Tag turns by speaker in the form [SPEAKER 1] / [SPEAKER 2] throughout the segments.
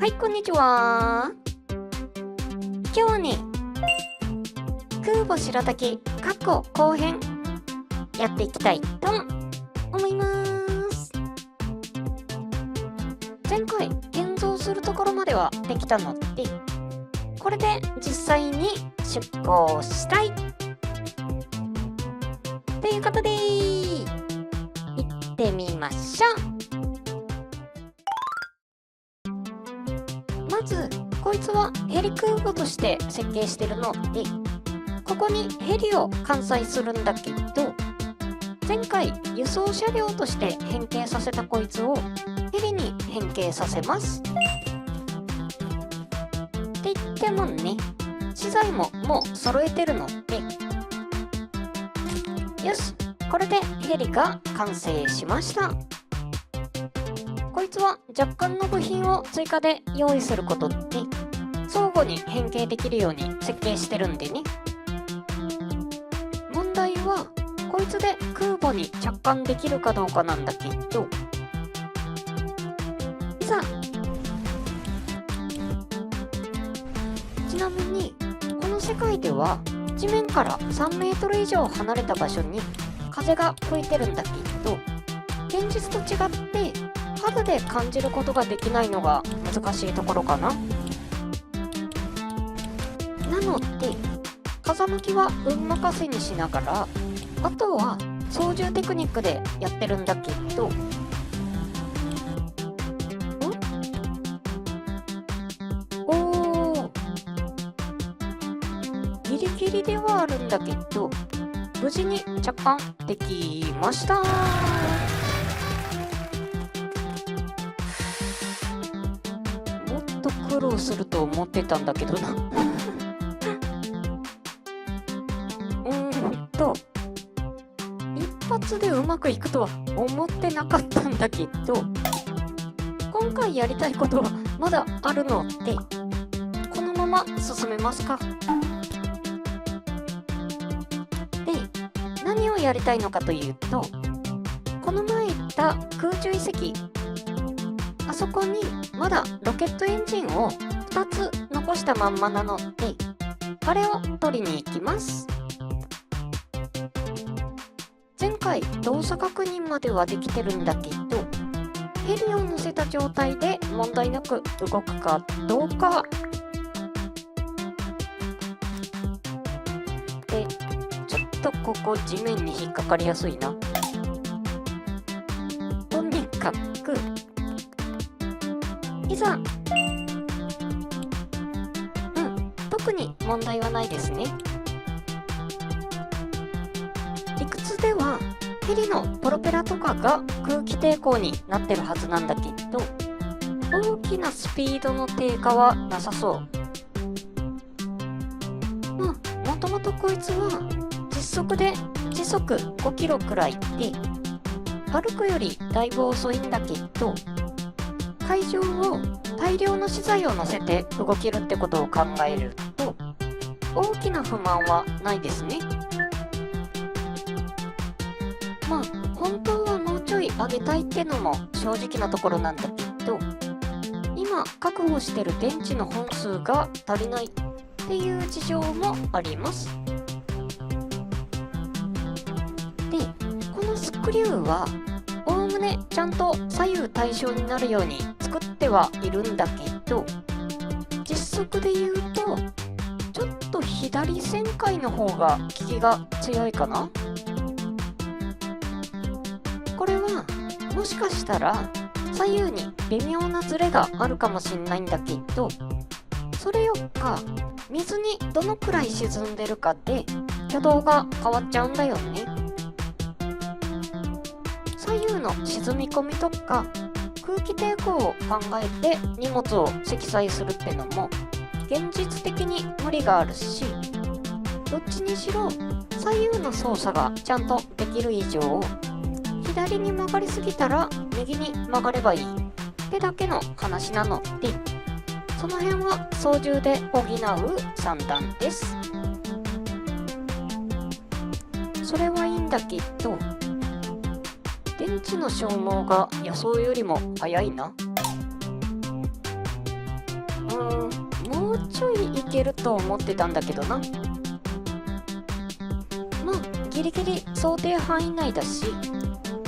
[SPEAKER 1] はい、こんにちは。今日はね、空母白滝過去後編やっていきたいと思います。前回現像するところまではできたので、これで実際に出航したいということで行ってみましょう。まずこいつはヘリ空母として設計してるので、ここにヘリを艦載するんだけど、前回輸送車両として変形させたこいつをヘリに変形させます。って言ってもね、資材ももう揃えてるので、よし、これでヘリが完成しました。こいつは若干の部品を追加で用意することで相互に変形できるように設計してるんでね。問題はこいつで空母に着艦できるかどうかなんだけど、いざ。ちなみにこの世界では地面から3メートル以上離れた場所に風が吹いてるんだけど、現実と違って肌で感じることができないのが難しいところかな。なので風向きは運任せにしながら、あとは操縦テクニックでやってるんだけど、ギリギリではあるんだけど無事に着艦できました。苦労すると思ってたんだけどな一発でうまくいくとは思ってなかったんだけど、今回やりたいことはまだあるので、このまま進めますか。で、何をやりたいのかというと、この前言った空中遺跡、あそこにまだロケットエンジンを2つ残したまんまなので、あれを取りに行きます。前回動作確認まではできてるんだけど、ヘリを乗せた状態で問題なく動くかどうかで、ちょっとここ地面に引っかかりやすいな。とにかくいざ。特に問題はないですね。理屈ではヘリのプロペラとかが空気抵抗になってるはずなんだけど、大きなスピードの低下はなさそう。もともとこいつは実速で時速5キロくらいで、歩くよりだいぶ遅いんだけど、海上を大量の資材を乗せて動けるってことを考えると大きな不満はないですね。まあ本当はもうちょい上げたいってのも正直なところなんだけど、今確保してる電池の本数が足りないっていう事情もあります。で、このスクリューはおおむねちゃんと左右対称になるように作ってはいるんだけど、実測で言うとちょっと左旋回の方が効きが強いかな。これはもしかしたら左右に微妙なズレがあるかもしんないんだけど、それよっか水にどのくらい沈んでるかで挙動が変わっちゃうんだよね。左右の沈み込みとか空気抵抗を考えて荷物を積載するってのも現実的に無理があるし、どっちにしろ左右の操作がちゃんとできる以上、左に曲がりすぎたら右に曲がればいいってだけの話なので、その辺は操縦で補う算段です。それはいいんだけど、電池の消耗が予想よりも早いな。けると思ってたんだけどな。まあギリギリ想定範囲内だし、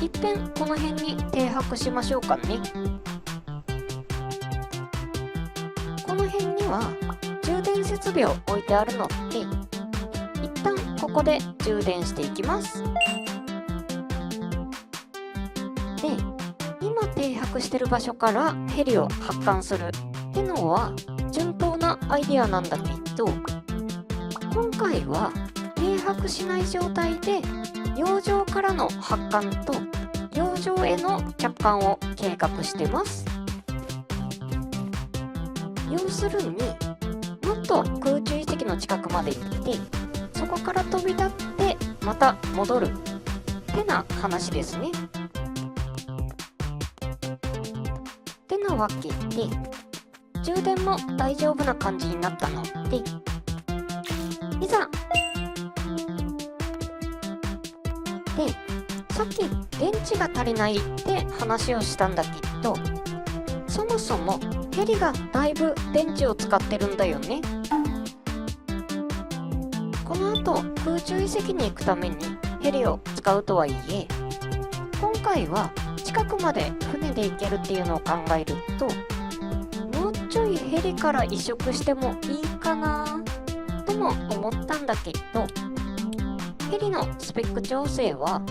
[SPEAKER 1] いっぺんこの辺に停泊しましょうかね。この辺には充電設備を置いてあるので、一旦ここで充電していきます。で、今停泊してる場所からヘリを発艦するってのは順当なアイデアなんだけど、今回は停泊しない状態で洋上からの発艦と洋上への着艦を計画してます。要するにもっと空中遺跡の近くまで行って、そこから飛び立ってまた戻るってな話ですね。ってなわけで、充電も大丈夫な感じになったので、いざ。で、さっき電池が足りないって話をしたんだけど、そもそもヘリがだいぶ電池を使ってるんだよね。この後空中遺跡に行くためにヘリを使うとはいえ、今回は近くまで船で行けるっていうのを考えると、もうちょいヘリから移植してもいいかなとも思ったんだけど、ヘリのスペック調整は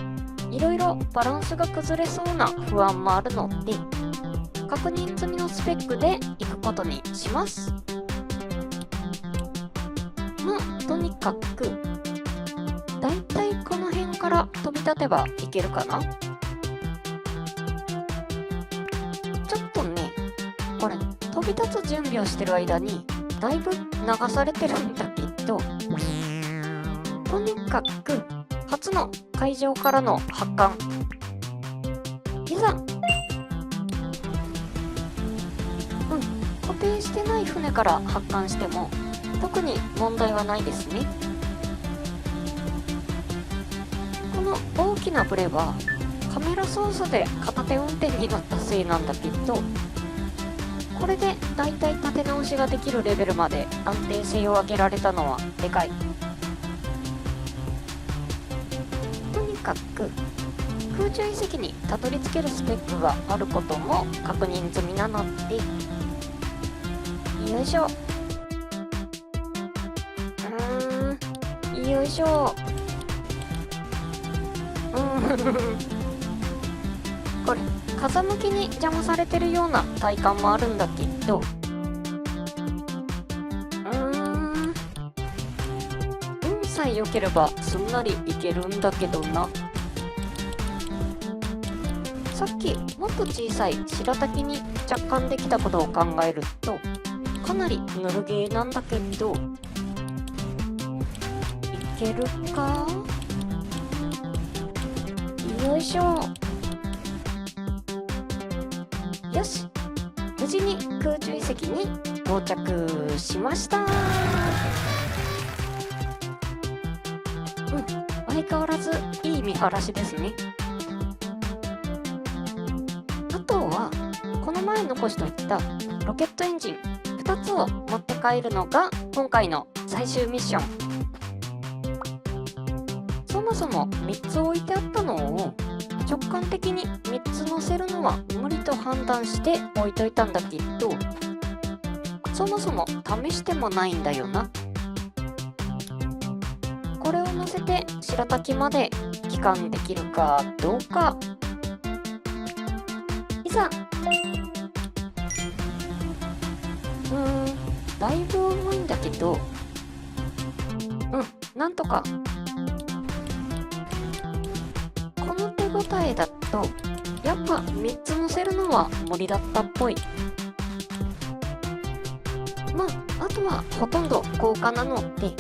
[SPEAKER 1] いろいろバランスが崩れそうな不安もあるので、確認済みのスペックで行くことにします。まあとにかくだいたいこの辺から飛び立てばいけるかな。ちょっとね、これ飛び立つ準備をしてる間にだいぶ流されてるんだけど、とにかく初の海上からの発艦、いざ。固定してない船から発艦しても特に問題はないですね。この大きなブレはカメラ操作で片手運転になったせいなんだけど、これでだいたい立て直しができるレベルまで安定性を上げられたのはでかい。とにかく空中遺跡にたどり着けるスペックがあることも確認済みなので、よいしょ。よいしょ。これ風向きに邪魔されてるような体感もあるんだけど、運さえ良ければすんなりいけるんだけどな。さっきもっと小さい白滝に着艦できたことを考えるとかなりぬるゲーなんだけど、いけるか。よいしょ。よし、無事に空中遺跡に到着しました。相変わらずいい見晴らしですね。あとはこの前残しといたロケットエンジン2つを持って帰るのが今回の最終ミッション。そもそも3つ置いてあったのを直感的に3つ乗せるのは無理と判断して置いといたんだけど、そもそも試してもないんだよな。これを乗せて白滝まで帰還できるかどうか。いざ。だいぶ重いんだけど、なんとか。この手応えだとやっぱ3つ乗せるのは無理だったっぽい。まああとはほとんど豪華なので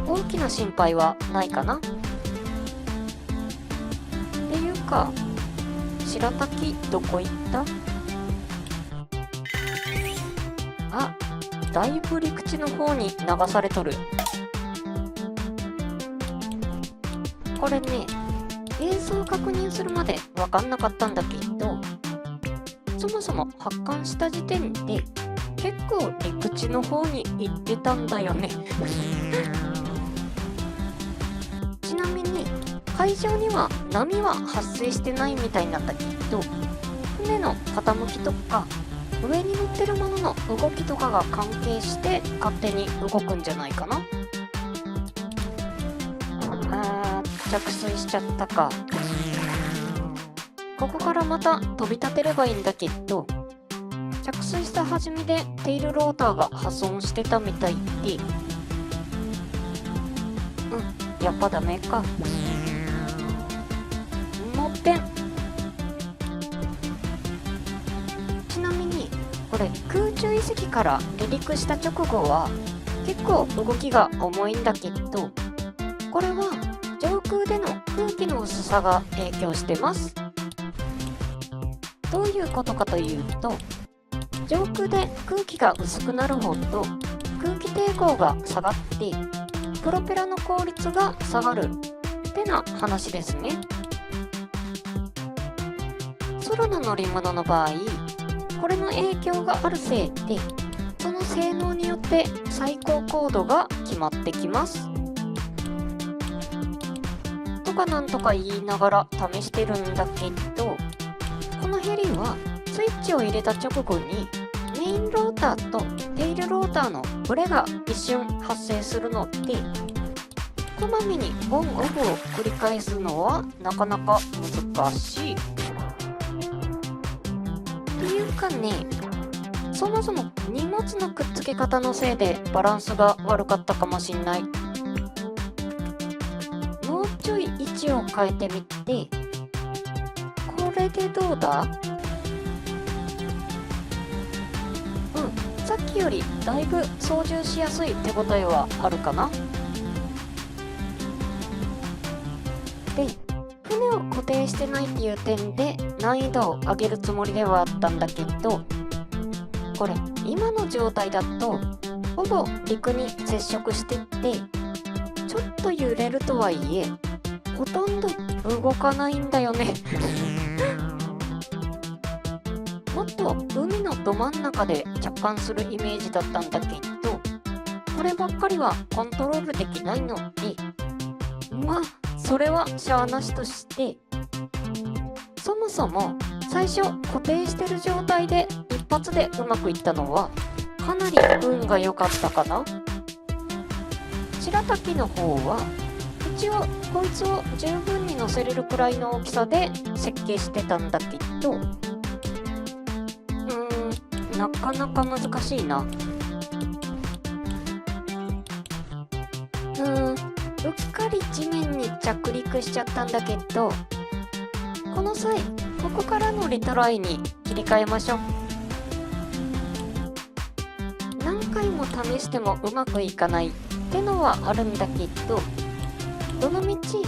[SPEAKER 1] 大きな心配はないかな。っていうか、白滝どこ行った？あ、だいぶ陸地の方に流されとる。これね、映像確認するまで分かんなかったんだけど、そもそも発艦した時点で結構陸地の方に行ってたんだよねちなみに海上には波は発生してないみたいなんだけど、船の傾きとか上に乗ってるものの動きとかが関係して勝手に動くんじゃないかな。着水しちゃったか。ここからまた飛び立てればいいんだけど、着水した弾みでテールローターが破損してたみたいで、やっぱダメか。もっぺん。ちなみにこれ空中遺跡から離陸した直後は結構動きが重いんだけど、これは上空での空気の薄さが影響してます。どういうことかというと、上空で空気が薄くなるほど空気抵抗が下がってプロペラの効率が下がるってな話ですね。空の乗り物の場合、これの影響があるせいでその性能によって最高高度が決まってきます。とかなんとか言いながら試してるんだけど、このヘリはスイッチを入れた直後にメインローターとテールローターのブレが一瞬発生するので、こまめにオンオフを繰り返すのはなかなか難しい。っていうかね、そもそも荷物のくっつけ方のせいでバランスが悪かったかもしんない。もうちょい位置を変えてみて、これでどうだ？さっきよりだいぶ操縦しやすい手応えはあるかな。で、船を固定してないっていう点で難易度を上げるつもりではあったんだけど、これ今の状態だとほぼ陸に接触してってちょっと揺れるとはいえほとんど動かないんだよねもっと海のど真ん中で着艦するイメージだったんだけど、こればっかりはコントロールできないので、まあそれはしゃあなしとして、そもそも最初固定してる状態で一発でうまくいったのはかなり運が良かったかな。白滝の方は一応こいつを十分に乗せれるくらいの大きさで設計してたんだけど、なかなか難しいな。うっかり地面に着陸しちゃったんだけど、この際ここからのリトライに切り替えましょう。何回も試してもうまくいかないってのはあるんだけど、どのみち遺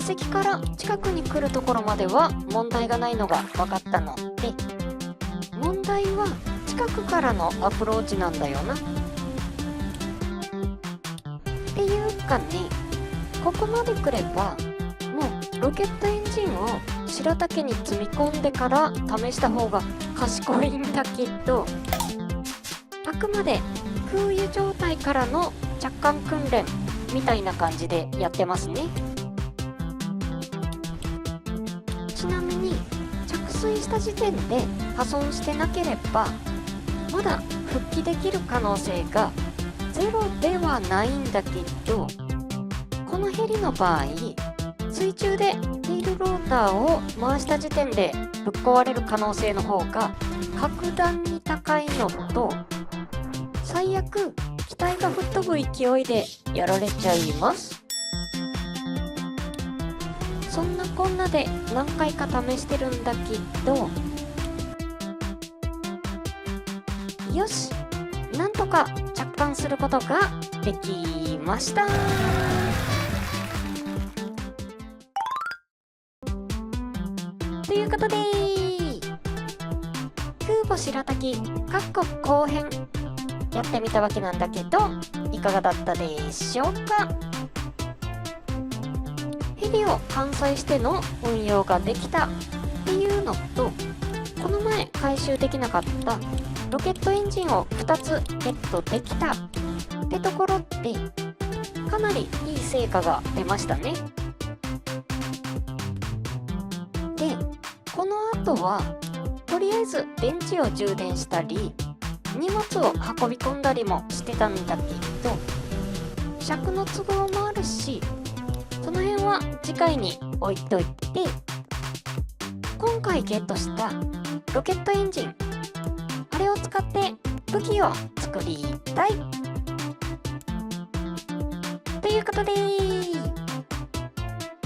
[SPEAKER 1] 跡から近くに来るところまでは問題がないのが分かったので、問題は近くからのアプローチなんだよな。っていうかね、ここまで来ればもうロケットエンジンを白竹に積み込んでから試した方が賢いんだけど、あくまで空輸状態からの着艦訓練みたいな感じでやってますね。ちなみに着水した時点で破損してなければまだ復帰できる可能性がゼロではないんだけど、このヘリの場合水中でテールローターを回した時点でぶっ壊れる可能性の方が格段に高いのと、最悪機体が吹っ飛ぶ勢いでやられちゃいます。そんなこんなで何回か試してるんだけど、よし、なんとか着艦することができました。ということで空母白滝後編やってみたわけなんだけど、いかがだったでしょうか。ヘリを完済しての運用ができたっていうのと、この前回収できなかったロケットエンジンを2つゲットできたってところで、かなりいい成果が出ましたね。で、この後はとりあえず電池を充電したり荷物を運び込んだりもしてたんだけど、尺の都合もあるし、その辺は次回に置いといて、今回ゲットしたロケットエンジン、あれを使って武器を作りたいということで、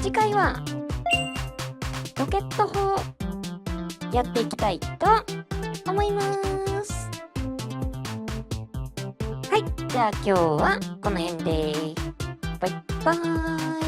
[SPEAKER 1] 次回はロケット砲やっていきたいと思います。はい、じゃあ今日はこの辺でバイバーイ。